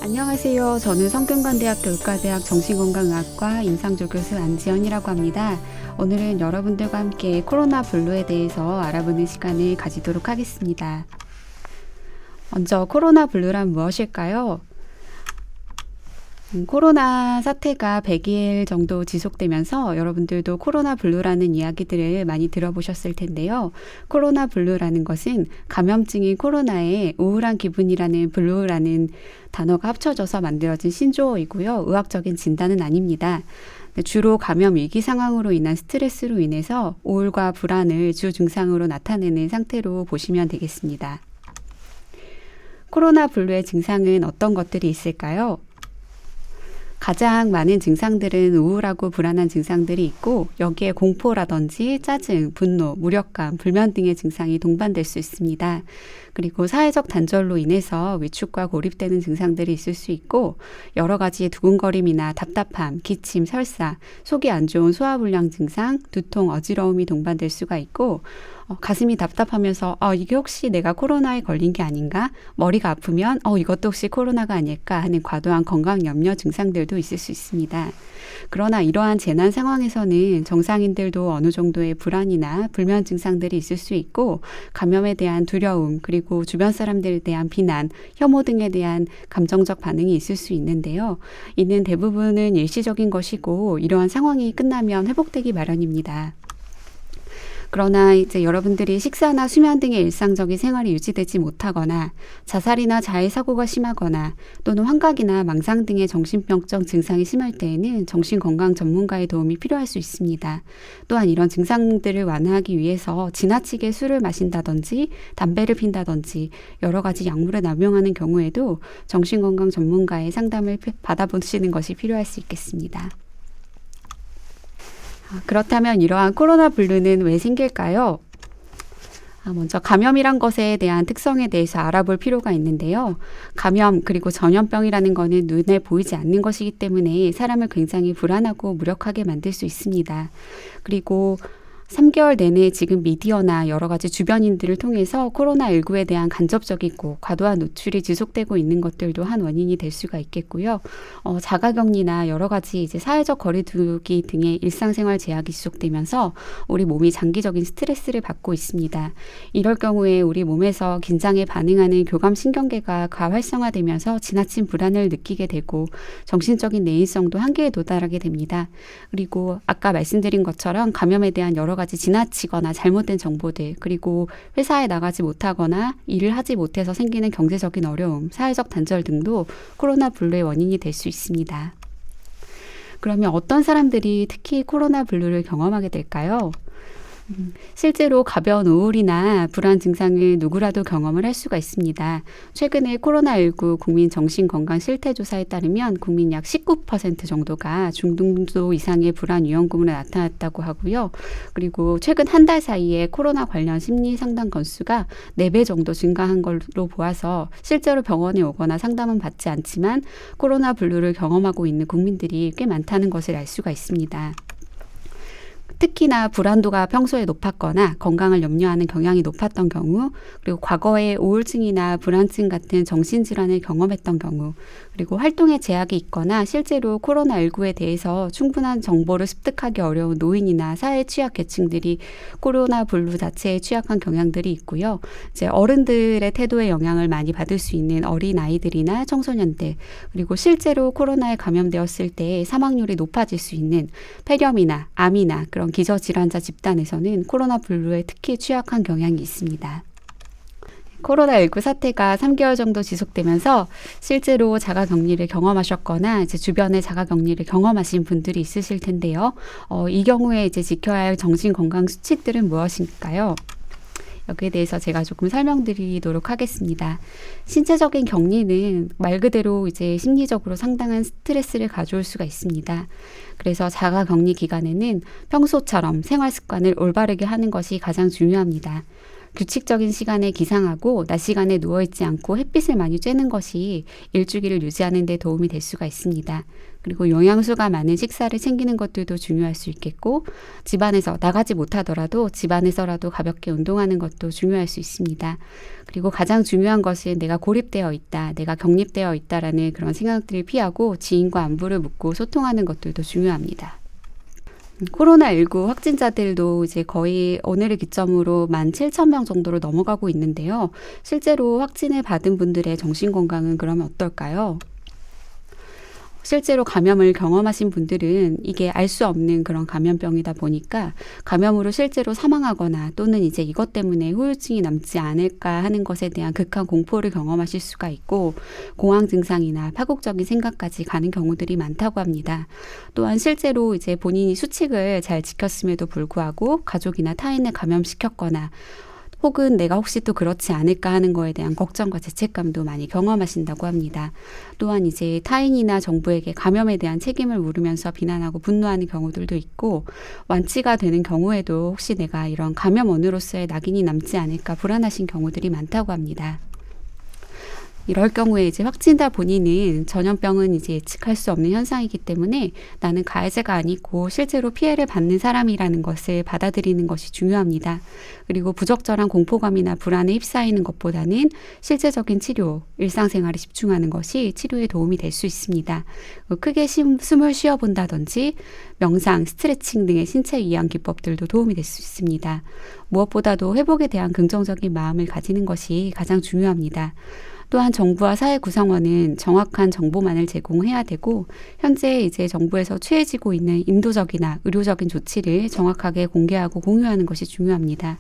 안녕하세요. 저는 성균관대학교 의과대학 정신건강의학과 임상조 교수 안지연이라고 합니다. 오늘은 여러분들과 함께 코로나 블루에 대해서 알아보는 시간을 가지도록 하겠습니다. 먼저 코로나 블루란 무엇일까요? 코로나 사태가 100일 정도 지속되면서 여러분들도 코로나 블루라는 이야기들을 많이 들어보셨을 텐데요. 코로나 블루라는 것은 감염증인 코로나에 우울한 기분이라는 블루라는 단어가 합쳐져서 만들어진 신조어이고요. 의학적인 진단은 아닙니다. 주로 감염 위기 상황으로 인한 스트레스로 인해서 우울과 불안을 주 증상으로 나타내는 상태로 보시면 되겠습니다. 코로나 블루의 증상은 어떤 것들이 있을까요? 가장 많은 증상들은 우울하고 불안한 증상들이 있고 여기에 공포라든지 짜증, 분노, 무력감, 불면 등의 증상이 동반될 수 있습니다. 그리고 사회적 단절로 인해서 위축과 고립되는 증상들이 있을 수 있고 여러 가지의 두근거림이나 답답함, 기침, 설사, 속이 안 좋은 소화불량 증상, 두통, 어지러움이 동반될 수가 있고 가슴이 답답하면서 이게 혹시 내가 코로나에 걸린 게 아닌가? 머리가 아프면 이것도 혹시 코로나가 아닐까 하는 과도한 건강 염려 증상들도 있을 수 있습니다. 그러나 이러한 재난 상황에서는 정상인들도 어느 정도의 불안이나 불면 증상들이 있을 수 있고 감염에 대한 두려움 그리고 주변 사람들에 대한 비난, 혐오 등에 대한 감정적 반응이 있을 수 있는데요. 이는 대부분은 일시적인 것이고 이러한 상황이 끝나면 회복되기 마련입니다. 그러나 이제 여러분들이 식사나 수면 등의 일상적인 생활이 유지되지 못하거나 자살이나 자해 사고가 심하거나 또는 환각이나 망상 등의 정신병적 증상이 심할 때에는 정신건강 전문가의 도움이 필요할 수 있습니다. 또한 이런 증상들을 완화하기 위해서 지나치게 술을 마신다든지 담배를 핀다든지 여러 가지 약물을 남용하는 경우에도 정신건강 전문가의 상담을 받아보시는 것이 필요할 수 있겠습니다. 그렇다면 이러한 코로나 블루는 왜 생길까요? 먼저 감염이란 것에 대한 특성에 대해서 알아볼 필요가 있는데요. 감염 그리고 전염병이라는 것은 눈에 보이지 않는 것이기 때문에 사람을 굉장히 불안하고 무력하게 만들 수 있습니다. 그리고 3개월 내내 지금 미디어나 여러 가지 주변인들을 통해서 코로나19에 대한 간접적이고 과도한 노출이 지속되고 있는 것들도 한 원인이 될 수가 있겠고요. 자가격리나 여러 가지 이제 사회적 거리두기 등의 일상생활 제약이 지속되면서 우리 몸이 장기적인 스트레스를 받고 있습니다. 이럴 경우에 우리 몸에서 긴장에 반응하는 교감신경계가 과활성화되면서 지나친 불안을 느끼게 되고 정신적인 내인성도 한계에 도달하게 됩니다. 그리고 아까 말씀드린 것처럼 감염에 대한 여러 가지 지나치거나 잘못된 정보들 그리고 회사에 나가지 못하거나 일을 하지 못해서 생기는 경제적인 어려움, 사회적 단절 등도 코로나 블루의 원인이 될 수 있습니다. 그러면 어떤 사람들이 특히 코로나 블루를 경험하게 될까요? 실제로 가벼운 우울이나 불안 증상을 누구라도 경험을 할 수가 있습니다. 최근에 코로나19 국민 정신건강 실태조사에 따르면 국민 약 19% 정도가 중등도 이상의 불안 유형군으로 나타났다고 하고요. 그리고 최근 한 달 사이에 코로나 관련 심리 상담 건수가 4배 정도 증가한 걸로 보아서 실제로 병원에 오거나 상담은 받지 않지만 코로나 블루를 경험하고 있는 국민들이 꽤 많다는 것을 알 수가 있습니다. 특히나 불안도가 평소에 높았거나 건강을 염려하는 경향이 높았던 경우, 그리고 과거에 우울증이나 불안증 같은 정신질환을 경험했던 경우, 그리고 활동에 제약이 있거나 실제로 코로나19에 대해서 충분한 정보를 습득하기 어려운 노인이나 사회 취약 계층들이 코로나 블루 자체에 취약한 경향들이 있고요. 이제 어른들의 태도에 영향을 많이 받을 수 있는 어린 아이들이나 청소년들, 그리고 실제로 코로나에 감염되었을 때 사망률이 높아질 수 있는 폐렴이나 암이나 그런 기저질환자 집단에서는 코로나 블루에 특히 취약한 경향이 있습니다. 코로나19 사태가 3개월 정도 지속되면서 실제로 자가격리를 경험하셨거나 이제 주변에 자가격리를 경험하신 분들이 있으실 텐데요. 이 경우에 이제 지켜야 할 정신건강 수칙들은 무엇일까요? 여기에 대해서 제가 조금 설명드리도록 하겠습니다. 신체적인 격리는 말 그대로 이제 심리적으로 상당한 스트레스를 가져올 수가 있습니다. 그래서 자가 격리 기간에는 평소처럼 생활 습관을 올바르게 하는 것이 가장 중요합니다. 규칙적인 시간에 기상하고 낮 시간에 누워있지 않고 햇빛을 많이 쬐는 것이 일주기를 유지하는 데 도움이 될 수가 있습니다. 그리고 영양소가 많은 식사를 챙기는 것들도 중요할 수 있겠고, 집안에서 나가지 못하더라도 집안에서라도 가볍게 운동하는 것도 중요할 수 있습니다. 그리고 가장 중요한 것은 내가 고립되어 있다, 내가 격립되어 있다라는 그런 생각들을 피하고 지인과 안부를 묻고 소통하는 것들도 중요합니다. 코로나19 확진자들도 이제 거의 오늘을 기점으로 17,000명 정도로 넘어가고 있는데요. 실제로 확진을 받은 분들의 정신건강은 그러면 어떨까요? 실제로 감염을 경험하신 분들은 이게 알 수 없는 그런 감염병이다 보니까 감염으로 실제로 사망하거나 또는 이제 이것 때문에 후유증이 남지 않을까 하는 것에 대한 극한 공포를 경험하실 수가 있고, 공황 증상이나 파국적인 생각까지 가는 경우들이 많다고 합니다. 또한 실제로 이제 본인이 수칙을 잘 지켰음에도 불구하고 가족이나 타인을 감염시켰거나 혹은 내가 혹시 또 그렇지 않을까 하는 거에 대한 걱정과 죄책감도 많이 경험하신다고 합니다. 또한 이제 타인이나 정부에게 감염에 대한 책임을 물으면서 비난하고 분노하는 경우들도 있고, 완치가 되는 경우에도 혹시 내가 이런 감염원으로서의 낙인이 남지 않을까 불안하신 경우들이 많다고 합니다. 이럴 경우에 이제 확진자 본인은 전염병은 이제 예측할 수 없는 현상이기 때문에 나는 가해자가 아니고 실제로 피해를 받는 사람이라는 것을 받아들이는 것이 중요합니다. 그리고 부적절한 공포감이나 불안에 휩싸이는 것보다는 실제적인 치료, 일상생활에 집중하는 것이 치료에 도움이 될 수 있습니다. 크게 숨을 쉬어본다든지 명상, 스트레칭 등의 신체 이완 기법들도 도움이 될 수 있습니다. 무엇보다도 회복에 대한 긍정적인 마음을 가지는 것이 가장 중요합니다. 또한 정부와 사회 구성원은 정확한 정보만을 제공해야 되고, 현재 이제 정부에서 취해지고 있는 인도적이나 의료적인 조치를 정확하게 공개하고 공유하는 것이 중요합니다.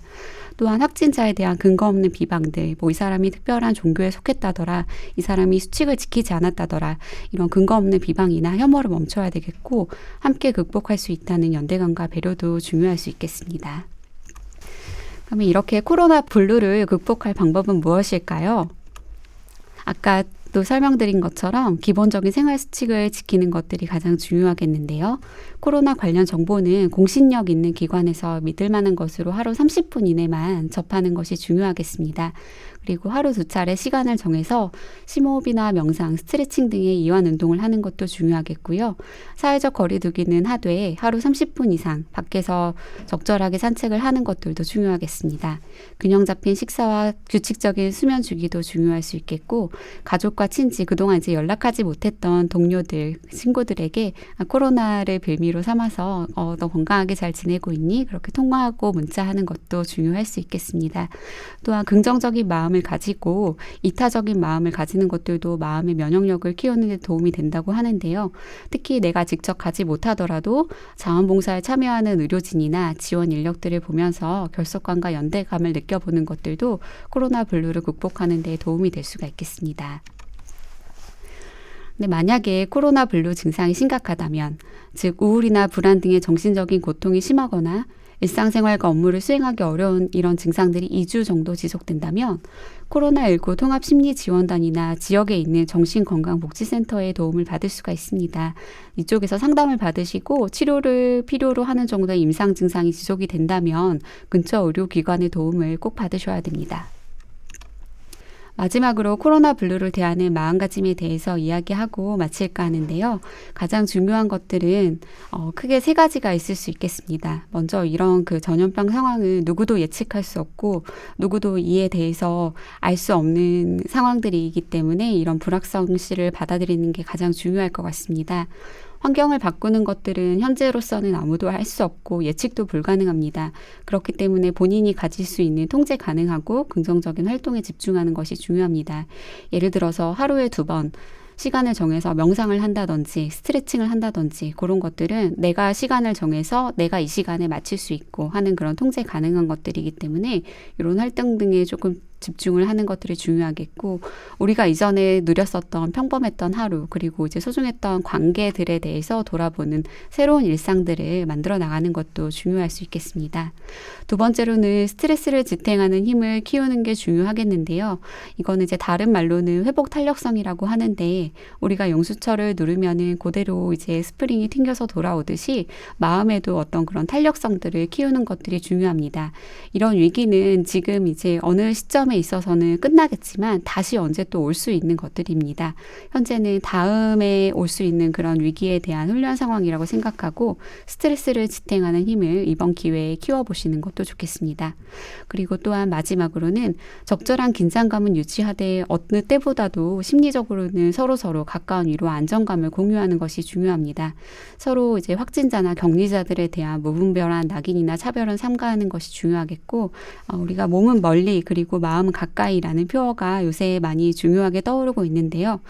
또한 확진자에 대한 근거 없는 비방들, 이 사람이 특별한 종교에 속했다더라, 이 사람이 수칙을 지키지 않았다더라, 이런 근거 없는 비방이나 혐오를 멈춰야 되겠고, 함께 극복할 수 있다는 연대감과 배려도 중요할 수 있겠습니다. 그러면 이렇게 코로나 블루를 극복할 방법은 무엇일까요? 아까 또 설명드린 것처럼 기본적인 생활 수칙을 지키는 것들이 가장 중요하겠는데요. 코로나 관련 정보는 공신력 있는 기관에서 믿을 만한 것으로 하루 30분 이내만 접하는 것이 중요하겠습니다. 그리고 하루 2차례 시간을 정해서 심호흡이나 명상, 스트레칭 등의 이완 운동을 하는 것도 중요하겠고요. 사회적 거리두기는 하되 하루 30분 이상 밖에서 적절하게 산책을 하는 것들도 중요하겠습니다. 균형 잡힌 식사와 규칙적인 수면 주기도 중요할 수 있겠고, 가족과 친지, 그동안 이제 연락하지 못했던 동료들, 친구들에게 코로나를 빌미로 삼아서 너 건강하게 잘 지내고 있니? 그렇게 통화하고 문자하는 것도 중요할 수 있겠습니다. 또한 긍정적인 마음을 가지고 이타적인 마음을 가지는 것들도 마음의 면역력을 키우는 데 도움이 된다고 하는데요. 특히 내가 직접 가지 못하더라도 자원봉사에 참여하는 의료진이나 지원 인력들을 보면서 결속감과 연대감을 느껴보는 것들도 코로나 블루를 극복하는 데 도움이 될 수가 있겠습니다. 근데 만약에 코로나 블루 증상이 심각하다면, 즉 우울이나 불안 등의 정신적인 고통이 심하거나 일상생활과 업무를 수행하기 어려운 이런 증상들이 2주 정도 지속된다면 코로나19 통합심리지원단이나 지역에 있는 정신건강복지센터의 도움을 받을 수가 있습니다. 이쪽에서 상담을 받으시고 치료를 필요로 하는 정도의 임상 증상이 지속이 된다면 근처 의료기관의 도움을 꼭 받으셔야 됩니다. 마지막으로 코로나 블루를 대하는 마음가짐에 대해서 이야기하고 마칠까 하는데요. 가장 중요한 것들은 크게 3가지가 있을 수 있겠습니다. 먼저 이런 그 전염병 상황은 누구도 예측할 수 없고 누구도 이에 대해서 알 수 없는 상황들이기 때문에 이런 불확성시를 받아들이는 게 가장 중요할 것 같습니다. 환경을 바꾸는 것들은 현재로서는 아무도 할 수 없고 예측도 불가능합니다. 그렇기 때문에 본인이 가질 수 있는 통제 가능하고 긍정적인 활동에 집중하는 것이 중요합니다. 예를 들어서 하루에 2번 시간을 정해서 명상을 한다든지 스트레칭을 한다든지 그런 것들은 내가 시간을 정해서 내가 이 시간에 맞출 수 있고 하는 그런 통제 가능한 것들이기 때문에 이런 활동 등에 조금 집중을 하는 것들이 중요하겠고, 우리가 이전에 누렸었던 평범했던 하루, 그리고 이제 소중했던 관계들에 대해서 돌아보는 새로운 일상들을 만들어 나가는 것도 중요할 수 있겠습니다. 두 번째로는 스트레스를 지탱하는 힘을 키우는 게 중요하겠는데요. 이거는 이제 다른 말로는 회복 탄력성이라고 하는데, 우리가 용수철을 누르면은 그대로 이제 스프링이 튕겨서 돌아오듯이 마음에도 어떤 그런 탄력성들을 키우는 것들이 중요합니다. 이런 위기는 지금 이제 어느 시점에 있어서는 끝나겠지만 다시 언제 또 올 수 있는 것들입니다. 현재는 다음에 올 수 있는 그런 위기에 대한 훈련 상황이라고 생각하고 스트레스를 지탱하는 힘을 이번 기회에 키워보시는 것도 좋겠습니다. 그리고 또한 마지막으로는 적절한 긴장감은 유지하되 어느 때보다도 심리적으로는 서로 가까운 위로와 안정감을 공유하는 것이 중요합니다. 서로 이제 확진자나 격리자들에 대한 무분별한 낙인이나 차별은 삼가하는 것이 중요하겠고, 우리가 몸은 멀리 그리고 마음은 가까이라는 표어가 요새 많이 중요하게 떠오르고 있는데요.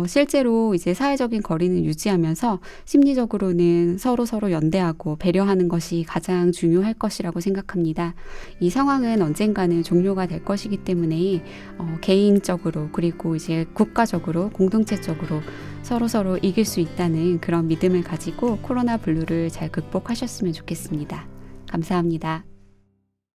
실제로 이제 사회적인 거리는 유지하면서 심리적으로는 서로 연대하고 배려하는 것이 가장 중요할 것이라고 생각합니다. 이 상황은 언젠가는 종료가 될 것이기 때문에 개인적으로 그리고 이제 국가적으로 공동체적으로 서로 이길 수 있다는 그런 믿음을 가지고 코로나 블루를 잘 극복하셨으면 좋겠습니다. 감사합니다.